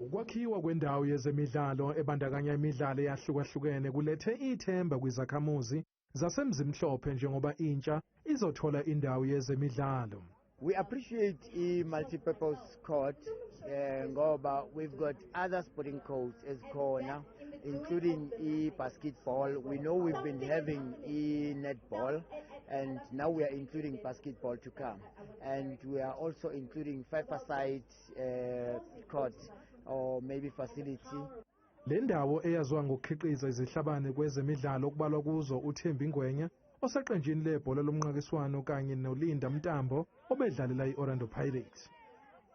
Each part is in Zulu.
Ukwakhiwa kwendawo yezemidlalo ebandakanya imidlalo eyahlukahlukene kulethe ithemba kwizakhamuzi zaseMzimhlophe njengoba intsha izothola indawo yezemidlalo. We appreciate multi-purpose court ngoba we've got other sporting courts ezikhona, including basketball. We know we've been having netball, and now we are including basketball to come, and we are also including five-a-side court or maybe facility. Le ndawo eyaziwa ngokukhiqiza izihlabane kwezemidlalo okubalwa kuzo uThembi Ngwenya oseqenjini lebhola lomnqakiswano kanye noLinda Mtambo obedlalela iOrlando Pirates.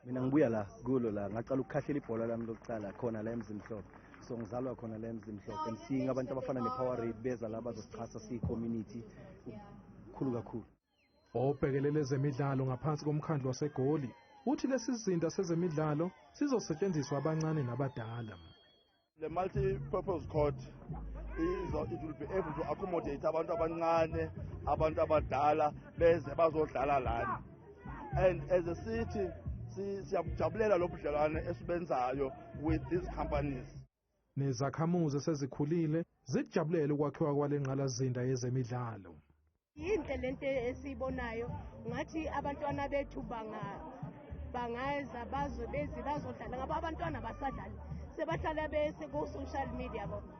Mina ngibuya la kulo la ngaqala ukukhahlela ibhola lami lokuqala khona la eMzimhlophe, so ngizalwa khona la eMzimhlophe, and seeing abantu abafana nePower Rate beza la bazosichasa siyicommunity khulu kakhulu. Obhekelele ezemidlalo ngaphansi komkhandlu waseGoli uthi lesi sizinda sezemidlalo sizosetshenziswa abancane nabadala. The multi-purpose court it will be able to accommodate abantu abancane, abantu abadala beze bazodlala lana. And as a city siyabujabulela lo budlelwane esibenzayo with these companies. Nezakhamuzi sezikhulile zijabulele ukwakhiwa kwalenqalazinda yezemidlalo. Yinhle lento esibonayo ngathi abantwana bethu bangaza bazodlala ngoba abantwana basadlala sebahlala bese ku social media bona.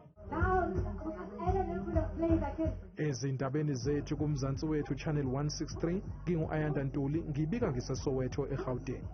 Ezindabeni zethu kuMzansi wethu Channel 163 ngingu Ayanda Ntuli ngibika ngiseSoweto eGauteng.